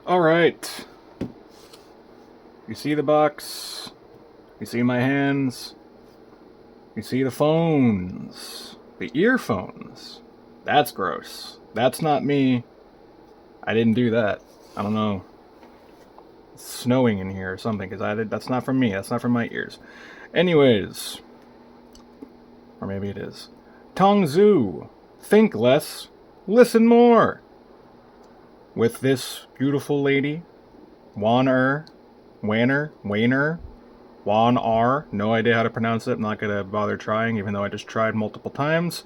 Alright. You see the box. You see my hands. You see the phones. The earphones. That's gross. That's not me. I didn't do that. I don't know. It's snowing in here or something, because that's not from me. That's not from my ears. Anyways. Or maybe it is. TANGZU. Think less. Listen more. With this beautiful lady. Wan'er. Wan'er. No idea how to pronounce it. I'm not going to bother trying, even though I just tried multiple times.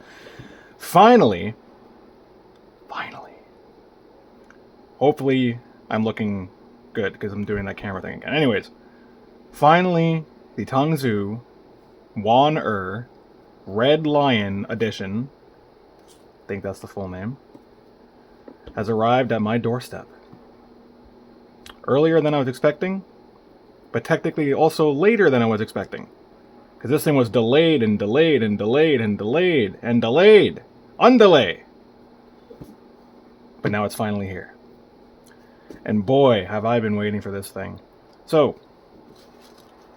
Finally. Hopefully, I'm looking good, because I'm doing that camera thing again. Anyways. Finally, the TANGZU Wan'er Red Lion Edition, I think that's the full name, has arrived at my doorstep. Earlier than I was expecting, but technically also later than I was expecting. Because this thing was delayed and delayed and delayed and delayed and delayed. Undelay! But now it's finally here. And boy, have I been waiting for this thing. So,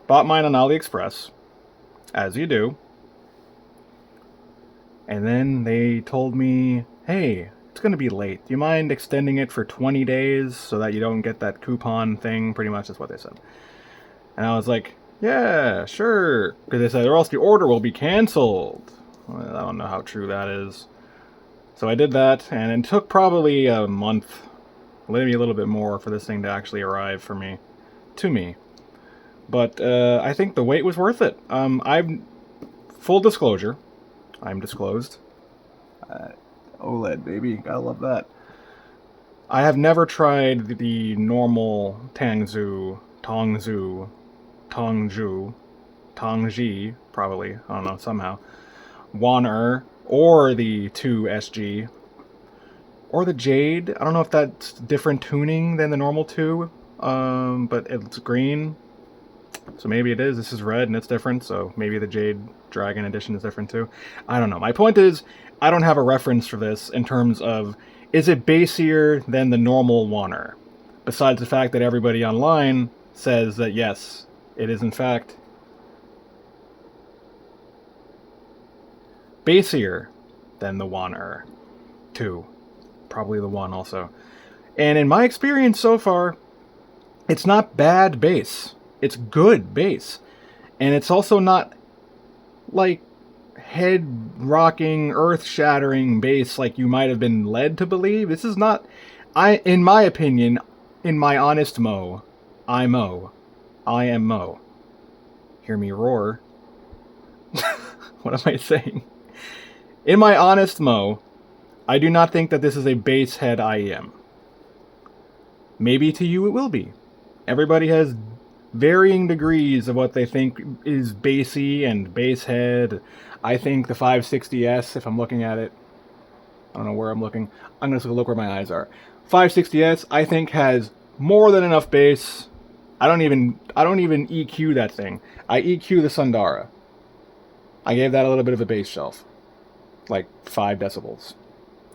bought mine on AliExpress, as you do. And then they told me, hey, it's going to be late. Do you mind extending it for 20 days so that you don't get that coupon thing? Pretty much is what they said. And I was like, yeah, sure. Because they said, or else the order will be canceled. Well, I don't know how true that is. So I did that, and it took probably a month, maybe a little bit more, for this thing to actually arrive for me, to me. But I think the wait was worth it. Full disclosure, I'm disclosed. OLED, baby, gotta love that. I have never tried the normal Tangzhi, probably, I don't know, somehow, Wan'er, or the 2SG, or the Jade. I don't know if that's different tuning than the normal 2, but it's green, so maybe it is. This is red and it's different, so maybe the Jade Dragon Edition is different too. I don't know. My point is, I don't have a reference for this in terms of, is it basier than the normal Wan'er? Besides the fact that everybody online says that yes, it is in fact basier than the Wan'er 2. Probably the 1 also. And in my experience so far, it's not bad bass. It's good bass. And it's also not like head-rocking, earth-shattering bass like you might have been led to believe. This is not, in my opinion, in my honest Mo, I am Mo. Hear me roar. What am I saying? In my honest Mo, I do not think that this is a bass head IEM. Maybe to you it will be. Everybody has varying degrees of what they think is bassy and bass head. I think the 560S, if I'm looking at it, I don't know where I'm looking. I'm just gonna look where my eyes are. 560S, I think, has more than enough bass. I don't even EQ that thing. I EQ the Sundara. I gave that a little bit of a bass shelf. Like 5 decibels.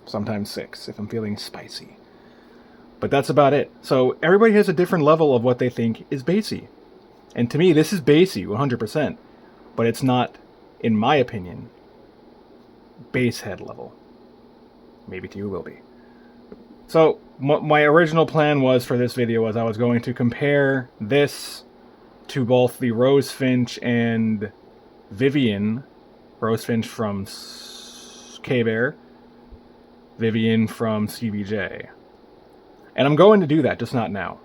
Sometimes 6, if I'm feeling spicy. But that's about it. So everybody has a different level of what they think is bassy. And to me, this is bassy, 100%. But it's not, in my opinion, bass head level. Maybe to you will be. So my original plan was for this video was I was going to compare this to both the Rosefinch and Vivian. Rosefinch from K-Bear. Vivian from CBJ. And I'm going to do that, just not now.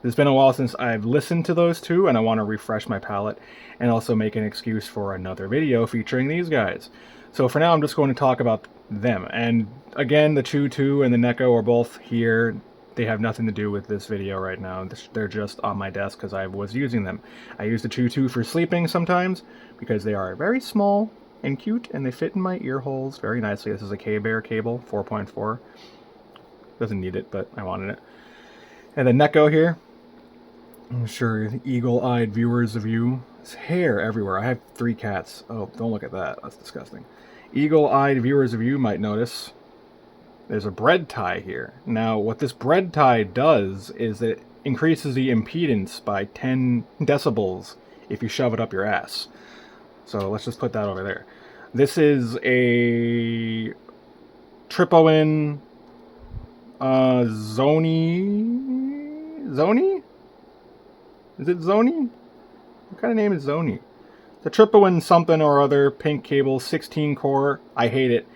It's been a while since I've listened to those two, and I want to refresh my palette, and also make an excuse for another video featuring these guys. So for now, I'm just going to talk about them. And again, the Chu 2 and the Neko are both here. They have nothing to do with this video right now. They're just on my desk because I was using them. I use the Chu 2 for sleeping sometimes, because they are very small and cute, and they fit in my ear holes very nicely. This is a K-Bear cable, 4.4. Doesn't need it, but I wanted it. And the Neko here. I'm sure eagle-eyed viewers of you. There's hair everywhere. I have 3 cats. Oh, don't look at that. That's disgusting. Eagle-eyed viewers of you might notice there's a bread tie here. Now, what this bread tie does is it increases the impedance by 10 decibels if you shove it up your ass. So let's just put that over there. This is a Tripoin Zoni? Is it Zoni? What kind of name is Zoni? The Tripoin something or other, pink cable, 16 core. I hate it.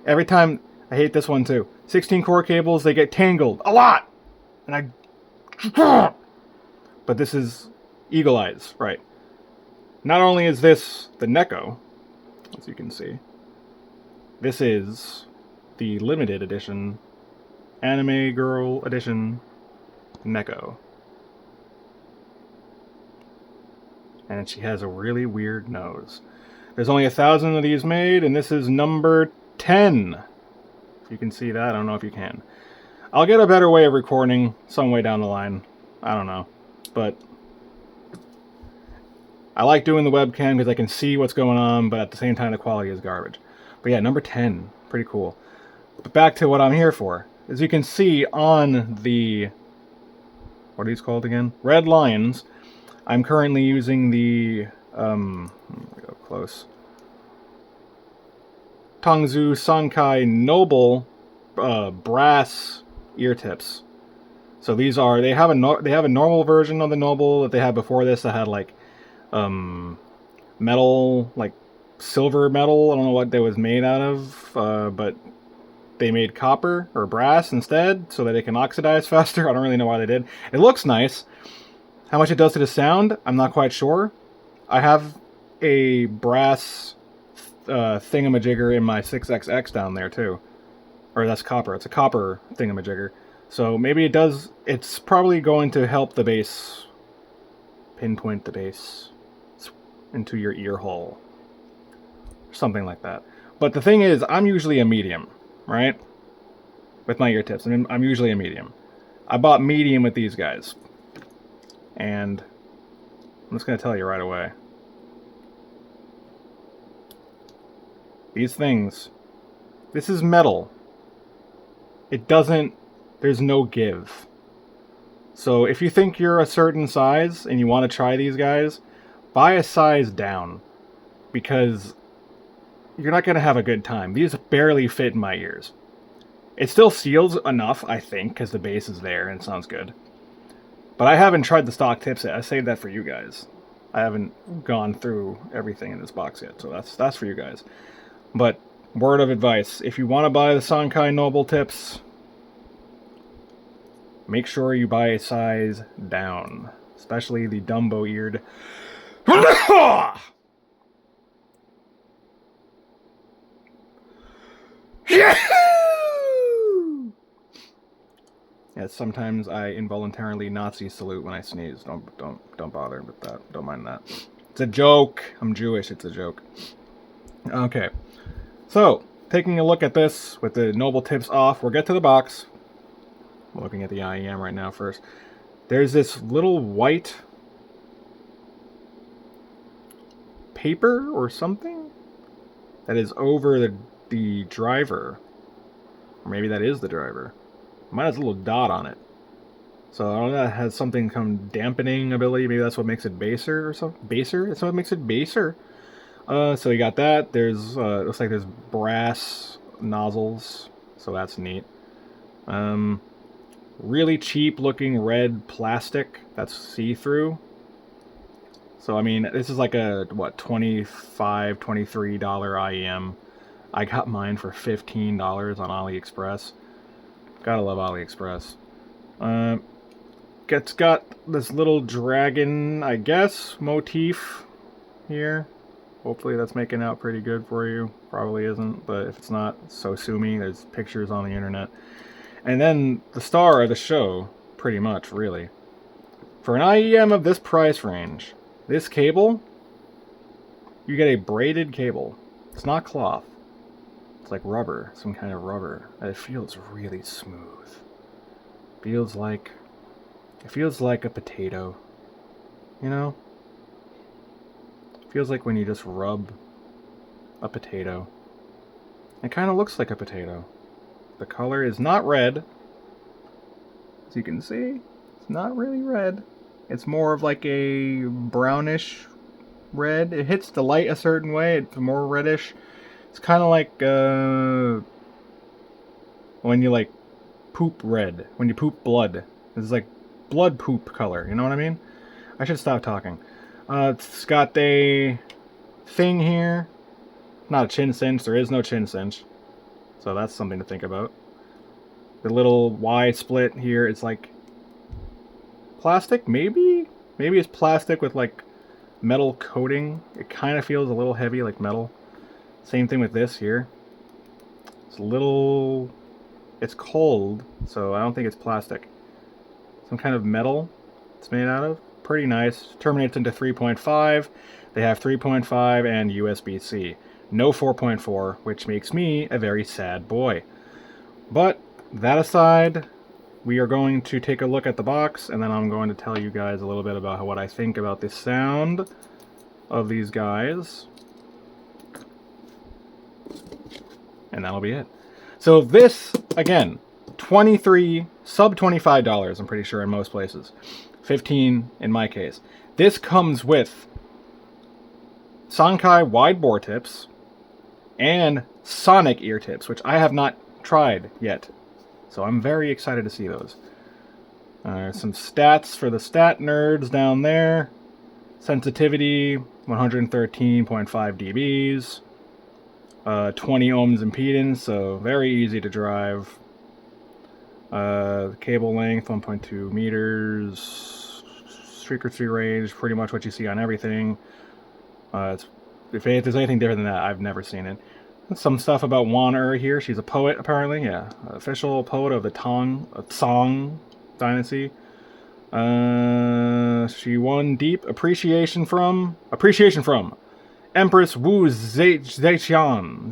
Every time, I hate this one too. 16 core cables, they get tangled a lot! And but this is Eagle Eyes, right. Not only is this the Neko, as you can see, this is the limited edition, Anime Girl Edition Neko. And she has a really weird nose. There's only 1,000 of these made, and this is number 10. If you can see that, I don't know if you can. I'll get a better way of recording some way down the line. I don't know. But I like doing the webcam because I can see what's going on, but at the same time the quality is garbage. But yeah, number 10. Pretty cool. But back to what I'm here for. As you can see on the... what are these called again? Red Lions. I'm currently using the... let me go close. TANGZU Sankai Noble brass ear tips. So these are... they have a normal version of the Noble that they had before this that had like metal, like silver metal. I don't know what that was made out of, but they made copper or brass instead so that it can oxidize faster. I don't really know why they did. It looks nice. How much it does to the sound, I'm not quite sure. I have a brass thingamajigger in my 6XX down there too. Or that's copper. It's a copper thingamajigger. So maybe it does... it's probably going to help the bass. Pinpoint the bass into your ear hole. Something like that. But the thing is, I'm usually a medium, right? With my ear tips. I mean, I'm usually a medium. I bought medium with these guys. And I'm just going to tell you right away. These things, this is metal. It doesn't, there's no give. So if you think you're a certain size and you want to try these guys, buy a size down. Because you're not going to have a good time. These barely fit in my ears. It still seals enough, I think, because the bass is there and it sounds good. But I haven't tried the stock tips yet. I saved that for you guys. I haven't gone through everything in this box yet, so that's for you guys. But word of advice, if you want to buy the Sankai Noble tips, make sure you buy a size down. Especially the Dumbo-eared. Yeah, sometimes I involuntarily Nazi salute when I sneeze. Don't bother with that. Don't mind that. It's a joke. I'm Jewish. It's a joke. Okay. So, taking a look at this with the Noble tips off, we'll get to the box. I'm looking at the IEM right now first. There's this little white paper or something that is over the driver. Or maybe that is the driver. Mine has a little dot on it. So I don't know, it has something come dampening ability. Maybe that's what makes it baser or something. Baser? That's what makes it baser. So you got that. There's looks like there's brass nozzles. So that's neat. Really cheap looking red plastic that's see-through. So I mean, this is like a what, $25, $23 IEM. I got mine for $15 on AliExpress. Gotta love AliExpress. It's got this little dragon, I guess, motif here. Hopefully that's making out pretty good for you. Probably isn't, but if it's not, so sue me. There's pictures on the internet. And then the star of the show, pretty much, really. For an IEM of this price range, this cable, you get a braided cable. It's not cloth. It's like rubber, some kind of rubber. It feels really smooth. It feels like a potato. You know? It feels like when you just rub a potato. It kind of looks like a potato. The color is not red. As you can see, it's not really red. It's more of like a brownish red. It hits the light a certain way. It's more reddish. It's kind of like when you like poop red. When you poop blood. It's like blood poop color. You know what I mean? I should stop talking. It's got a thing here. Not a chin cinch. There is no chin cinch. So that's something to think about. The little Y split here, it's like plastic, maybe? Maybe it's plastic with like metal coating. It kind of feels a little heavy like metal. Same thing with this here. It's a little... It's cold, so I don't think it's plastic. Some kind of metal it's made out of. Pretty nice. Terminates into 3.5. They have 3.5 and USB-C. No 4.4, which makes me a very sad boy. But that aside, we are going to take a look at the box, and then I'm going to tell you guys a little bit about what I think about the sound of these guys. And that'll be it. So this, again, sub $25, I'm pretty sure in most places. 15 in my case. This comes with Sankai wide bore tips and Sonic ear tips, which I have not tried yet. So I'm very excited to see those. Some stats for the stat nerds down there. Sensitivity, 113.5 dBs. 20 ohms impedance, so very easy to drive. Cable length, 1.2 meters. Frequency range, pretty much what you see on everything. If there's anything different than that, I've never seen it. Some stuff about Wan'er here. She's a poet, apparently. Yeah, official poet of the Song dynasty. She won deep appreciation from Empress Wu Zetian.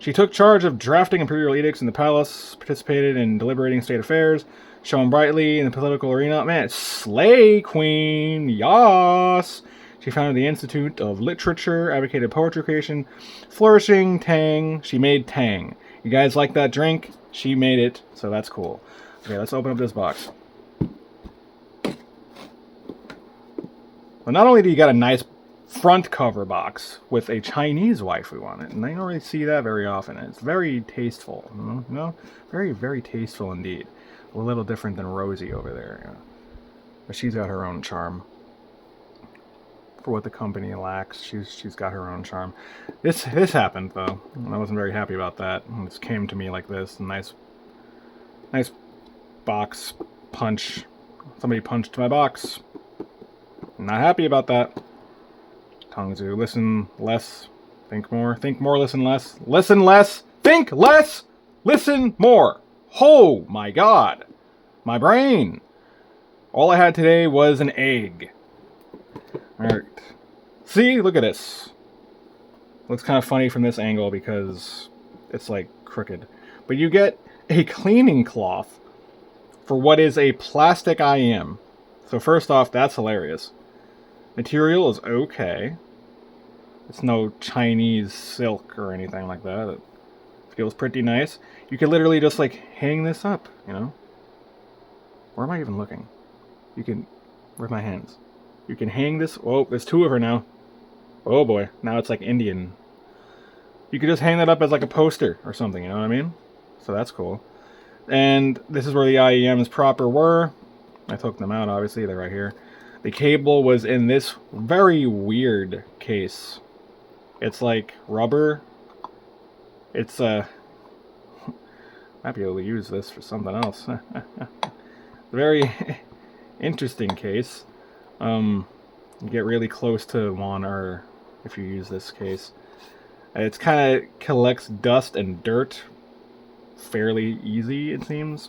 She took charge of drafting imperial edicts in the palace, participated in deliberating state affairs, shone brightly in the political arena. Man, slay queen, yas! She founded the Institute of Literature, advocated poetry creation, flourishing Tang. She made Tang. You guys like that drink? She made it, so that's cool. Okay, let's open up this box. Well, not only do you got a nice front cover box with a Chinese waifu on it, and I don't really see that very often. It's very tasteful, you know? Very, very tasteful indeed. A little different than Rosie over there, you know? But she's got her own charm. For what the company lacks, she's got her own charm. This happened though, and I wasn't very happy about that. This came to me like this, nice box punch. Somebody punched my box. Not happy about that. TANGZU, listen less, think more. Think more, listen less. Listen less, think less, listen more. Oh my god. My brain. All I had today was an egg. Alright. See, look at this. Looks kind of funny from this angle because it's like crooked. But you get a cleaning cloth for what is a plastic IM. So first off, that's hilarious. Material is okay. It's no Chinese silk or anything like that. It feels pretty nice. You could literally just like hang this up, you know? Where am I even looking? You can... Where's my hands? You can hang this... Oh, there's two of her now. Oh boy, now it's like Indian. You could just hang that up as like a poster or something, you know what I mean? So that's cool. And this is where the IEMs proper were. I took them out, obviously, they're right here. The cable was in this very weird case. It's like rubber. It's might be able to use this for something else. Very interesting case. You get really close to Wan'er if you use this case. It's kind of collects dust and dirt fairly easy, it seems,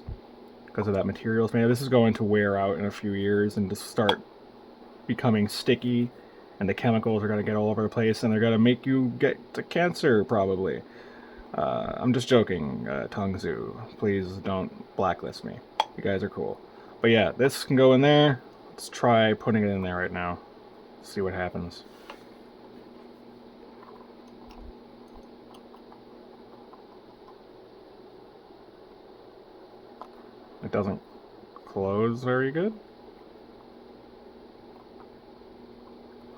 because of that material it's made of. This is going to wear out in a few years and just start becoming sticky, and the chemicals are going to get all over the place, and they're going to make you get to cancer, probably. I'm just joking, TANGZU. Please don't blacklist me. You guys are cool. But yeah, this can go in there. Let's try putting it in there right now. See what happens. It doesn't close very good.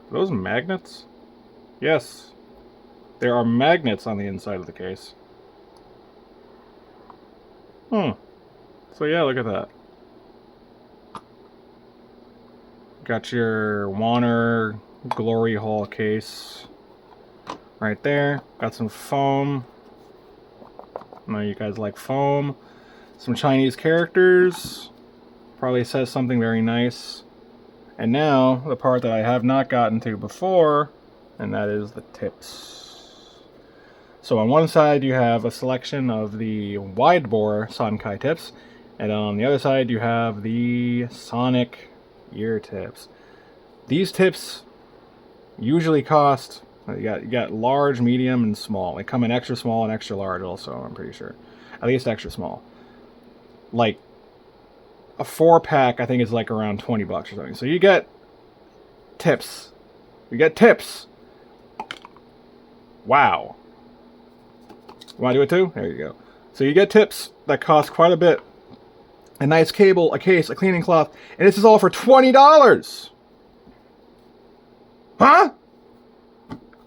Are those magnets? Yes. There are magnets on the inside of the case. So yeah, look at that. Got your Wan'er Glory Hall case right there. Got some foam. I know you guys like foam. Some Chinese characters. Probably says something very nice. And now, the part that I have not gotten to before, and that is the tips. So on one side you have a selection of the wide bore Sankai tips, and on the other side you have the Sonic ear tips. These tips usually cost, you got large, medium, and small. They come in extra small and extra large also, I'm pretty sure. At least extra small. Like, a 4-pack I think is like around 20 bucks or something. So you get tips. You get tips. Wow. You want to do it too? There you go. So you get tips that cost quite a bit. A nice cable, a case, a cleaning cloth, and this is all for $20! Huh?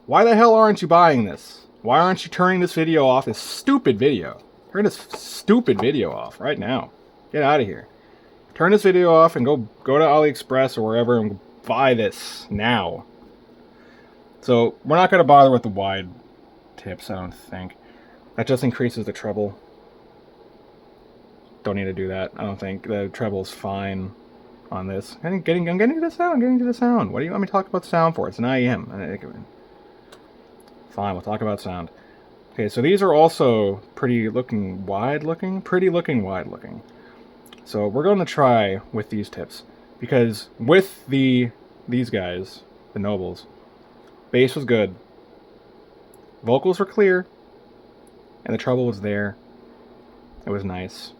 Why the hell aren't you buying this? Why aren't you turning this video off? This stupid video. Turn this stupid video off right now. Get out of here. Turn this video off and go to AliExpress or wherever and buy this now. So we're not going to bother with the wide tips, I don't think. That just increases the treble. Don't need to do that. I don't think the treble's fine on this. I'm getting to the sound. Getting to the sound. What do you want me to talk about sound for? It's an IEM. Fine, we'll talk about sound. Okay, so these are also pretty looking wide looking. So we're going to try with these tips, because with these guys, the nobles, bass was good, vocals were clear, and the treble was there. It was nice.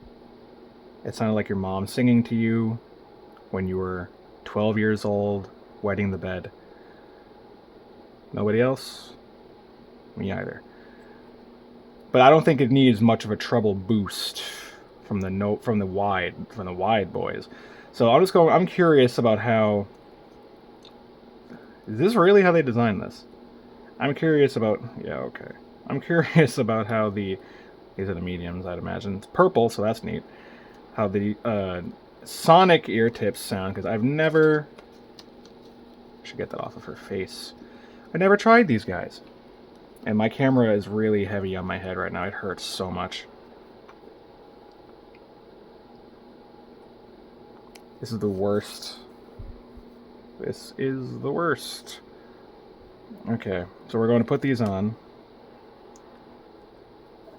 It sounded like your mom singing to you when you were 12 years old, wetting the bed. Nobody else? Me either. But I don't think it needs much of a treble boost from the wide boys. So I'm curious about how, is this really how they designed this? I'm curious about, yeah, okay. I'm curious about how these are the mediums, I'd imagine. It's purple, so that's neat. How the Sonic ear tips sound, because I've never, I should get that off of her face. I never tried these guys. And my camera is really heavy on my head right now. It hurts so much. This is the worst. This is the worst. Okay, so we're going to put these on.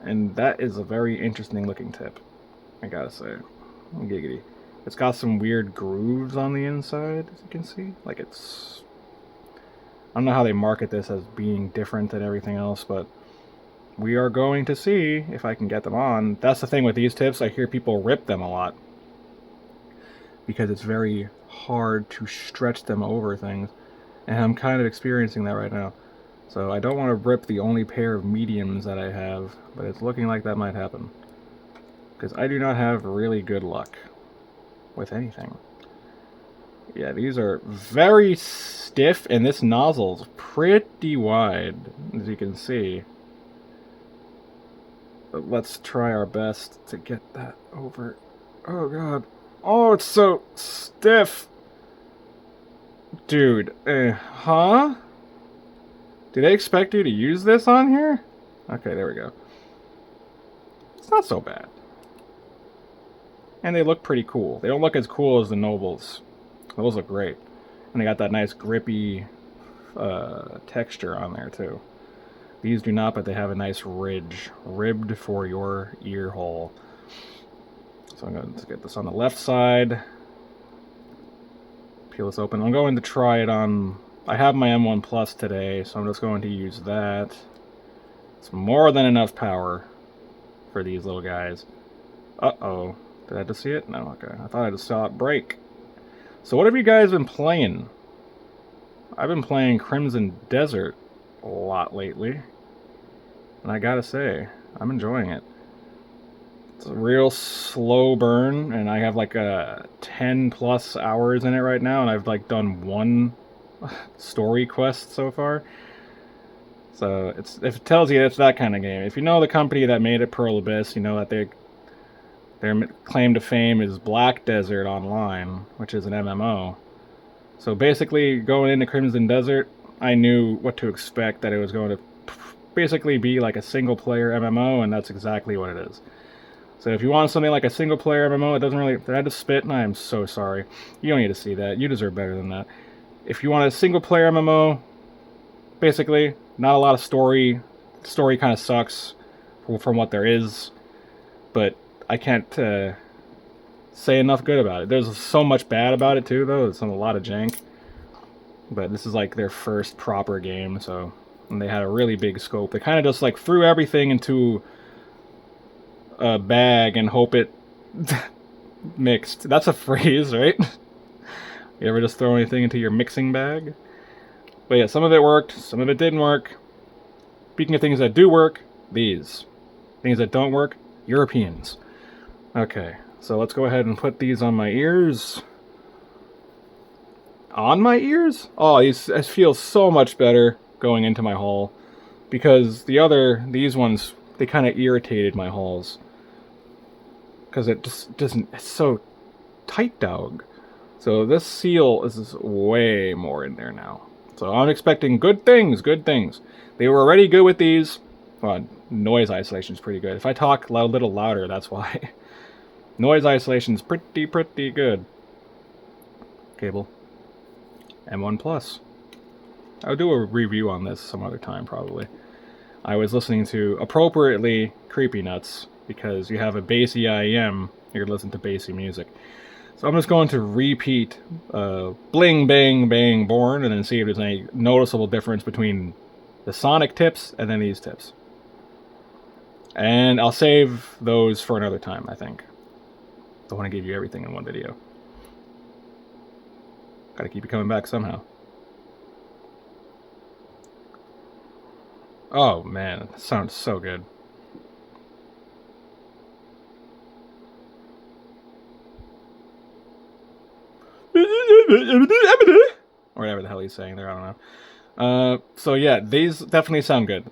And that is a very interesting looking tip, I gotta say. Giggity. It's got some weird grooves on the inside, as you can see. Like it's... I don't know how they market this as being different than everything else, but we are going to see if I can get them on. That's the thing with these tips, I hear people rip them a lot, because it's very hard to stretch them over things, and I'm kind of experiencing that right now. So I don't want to rip the only pair of mediums that I have, but it's looking like that might happen, because I do not have really good luck with anything. Yeah, these are very stiff, and this nozzle's pretty wide, as you can see. But let's try our best to get that over. Oh god. Oh, it's so stiff. Dude, huh? Do they expect you to use this on here? Okay, there we go. It's not so bad. And they look pretty cool. They don't look as cool as the Nobles. Those look great. And they got that nice grippy texture on there too. These do not, but they have a nice ridge. Ribbed for your ear hole. So I'm going to get this on the left side. Peel this open. I'm going to try it on... I have my M1 Plus today, so I'm just going to use that. It's more than enough power for these little guys. Uh-oh. Did I just see it? No, okay. I thought I just saw it break. So what have you guys been playing? I've been playing Crimson Desert a lot lately. And I gotta say, I'm enjoying it. It's a real slow burn, and I have like 10 plus hours in it right now, and I've like done one story quest so far. So if it tells you it's that kind of game. If you know the company that made it, Pearl Abyss, you know that their claim to fame is Black Desert Online, which is an MMO. So basically, going into Crimson Desert, I knew what to expect, that it was going to basically be like a single-player MMO, and that's exactly what it is. So if you want something like a single-player MMO, it doesn't really... Did I just spit? And I am so sorry. You don't need to see that. You deserve better than that. If you want a single-player MMO, basically, not a lot of story. The story kind of sucks from what there is, but I can't say enough good about it. There's so much bad about it too, though. It's a lot of jank. But this is like their first proper game, so... And they had a really big scope. They kind of just like threw everything into a bag and hope it mixed. That's a phrase, right? You ever just throw anything into your mixing bag? But yeah, some of it worked, some of it didn't work. Speaking of things that do work, these. Things that don't work, Europeans. Okay, so let's go ahead and put these on my ears. On my ears? Oh, these feel so much better going into my hull. Because these ones, they kind of irritated my hulls. Because it just doesn't, it's so tight, dog. So this seal is way more in there now. So I'm expecting good things, good things. They were already good with these. Well, noise isolation is pretty good. If I talk a little louder, that's why. Noise isolation is pretty good. Cable. M1 Plus. I'll do a review on this some other time, probably. I was listening to, appropriately, Creepy Nuts, because you have a bassy IEM, you're listening to bassy music. So I'm just going to repeat Bling Bang Bang Born, and then see if there's any noticeable difference between the sonic tips and then these tips. And I'll save those for another time, I think. Don't want to give you everything in one video. Gotta keep it coming back somehow. Oh man, that sounds so good. Or whatever the hell he's saying there, I don't know. So yeah, these definitely sound good.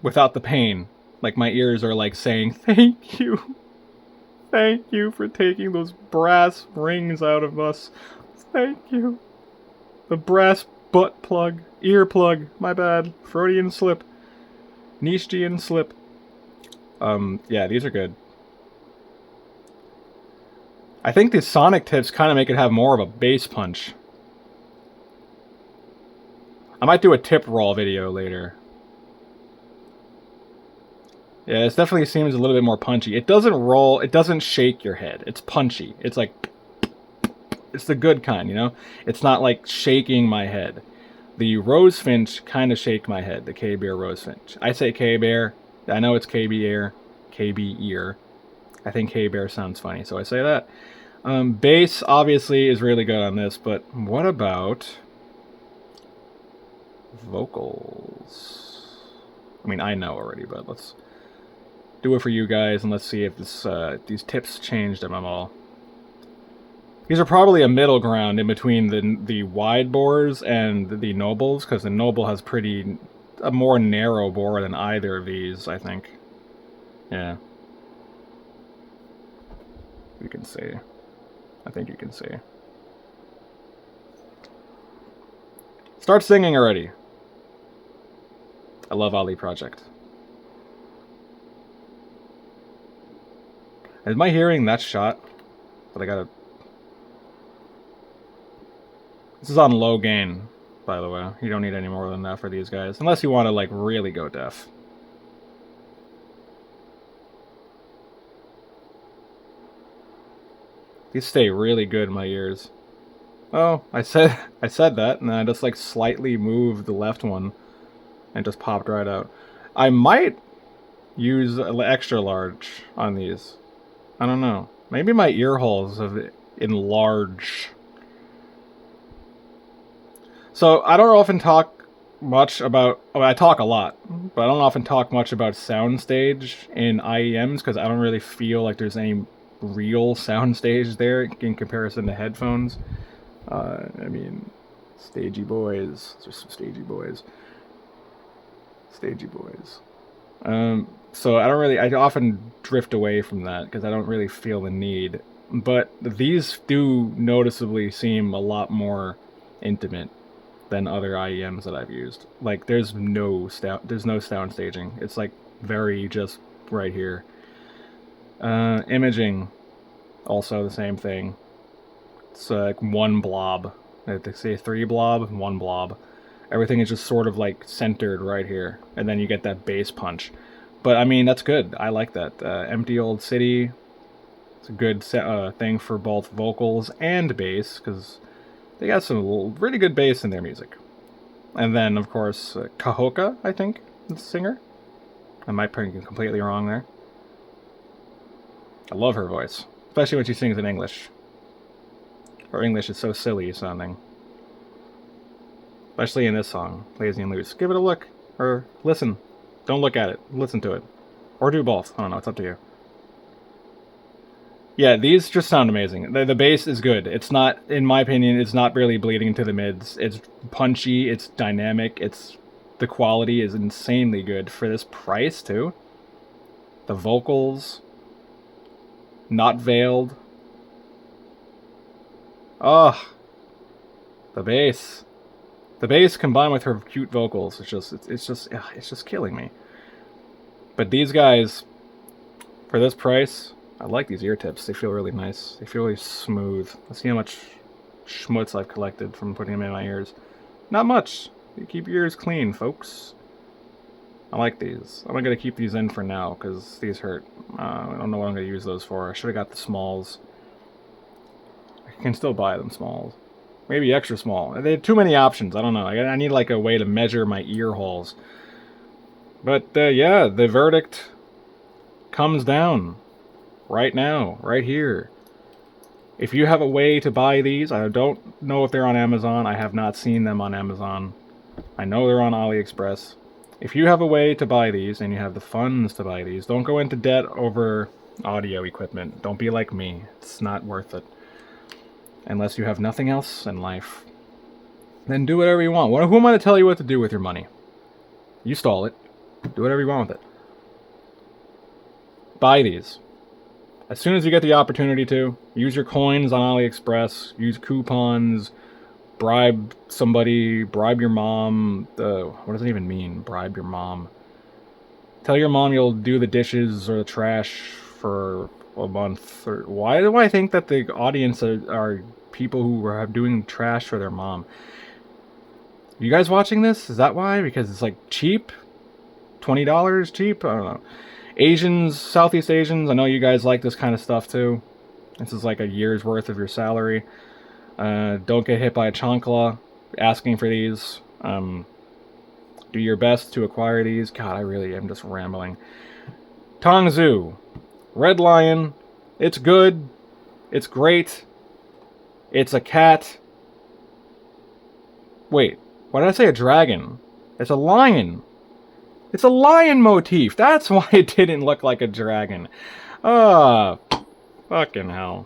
Without the pain. Like my ears are like saying, thank you. Thank you for taking those brass rings out of us. Thank you. The brass butt plug. Ear plug. My bad. Freudian slip. Nietzschean slip. Yeah, these are good. I think the sonic tips kind of make it have more of a bass punch. I might do a tip roll video later. Yeah, this definitely seems a little bit more punchy. It doesn't roll, it doesn't shake your head. It's punchy. It's like... It's the good kind, you know? It's not like shaking my head. The Rosefinch kind of shake my head, the K-Bear Rosefinch. I say K-Bear. I know it's KB-Ear. KB-Ear. I think K-Bear sounds funny, so I say that. Bass, obviously, is really good on this, but what about... vocals? I mean, I know already, but let's do it for you guys, and let's see if this these tips changed them at all. These are probably a middle ground in between the wide bores and the nobles, because the noble has a more narrow bore than either of these, I think. Yeah. You can see. I think you can see. Start singing already. I love Ali Project. Is my hearing that shot? But I gotta... This is on low gain, by the way. You don't need any more than that for these guys. Unless you want to, like, really go deaf. These stay really good in my ears. Oh, I said that, and then I just, like, slightly moved the left one. And just popped right out. I might use extra large on these. I don't know. Maybe my ear holes have enlarged. So, I don't often talk much about. Oh, I talk a lot, but I don't often talk much about soundstage in IEMs because I don't really feel like there's any real soundstage there in comparison to headphones. I mean, stagey boys. There's some stagey boys. Stagey boys. So I don't really. I often drift away from that because I don't really feel the need. But these do noticeably seem a lot more intimate than other IEMs that I've used. Like there's no sound staging. It's like very just right here. Imaging, also the same thing. It's like one blob. They say 3 blob, 1 blob. Everything is just sort of like centered right here, and then you get that bass punch. But I mean, that's good. I like that. Empty Old City. It's a good thing for both vocals and bass because they got some really good bass in their music. And then, of course, Kahoka, I think, is the singer. I might be completely wrong there. I love her voice, especially when she sings in English. Her English is so silly sounding. Especially in this song, Lazy and Loose. Give it a look, or listen. Don't look at it, listen to it. Or do both, I don't know, it's up to you. Yeah, these just sound amazing. The bass is good. It's not, in my opinion, it's not really bleeding into the mids. It's punchy, it's dynamic, the quality is insanely good for this price, too. The vocals, not veiled. Oh, the bass. The bass combined with her cute vocals, it's just killing me. But these guys, for this price, I like these ear tips. They feel really nice. They feel really smooth. Let's see how much schmutz I've collected from putting them in my ears. Not much. You keep your ears clean, folks. I like these. I'm gonna keep these in for now because these hurt. I don't know what I'm gonna use those for. I should have got the smalls. I can still buy them smalls. Maybe extra small. They had too many options. I don't know. I need like a way to measure my ear holes. But yeah, the verdict comes down right now, right here. If you have a way to buy these, I don't know if they're on Amazon. I have not seen them on Amazon. I know they're on AliExpress. If you have a way to buy these and you have the funds to buy these, don't go into debt over audio equipment. Don't be like me. It's not worth it. Unless you have nothing else in life. Then do whatever you want. Who am I to tell you what to do with your money? You stole it. Do whatever you want with it. Buy these. As soon as you get the opportunity to, use your coins on AliExpress, use coupons, bribe somebody, bribe your mom. What does it even mean, bribe your mom? Tell your mom you'll do the dishes or the trash for a month. Or why do I think that the audience are people who are doing trash for their mom? You guys watching this? Is that why? Because it's like cheap? $20 cheap? I don't know. Asians, Southeast Asians, I know you guys like this kind of stuff too. This is like a year's worth of your salary. Don't get hit by a chancla asking for these. Do your best to acquire these. God, I really am just rambling. TANGZU. Red Lion. It's good. It's great. It's a cat. Wait, why did I say a dragon? It's a lion. It's a lion motif. That's why it didn't look like a dragon. Ah, fucking hell.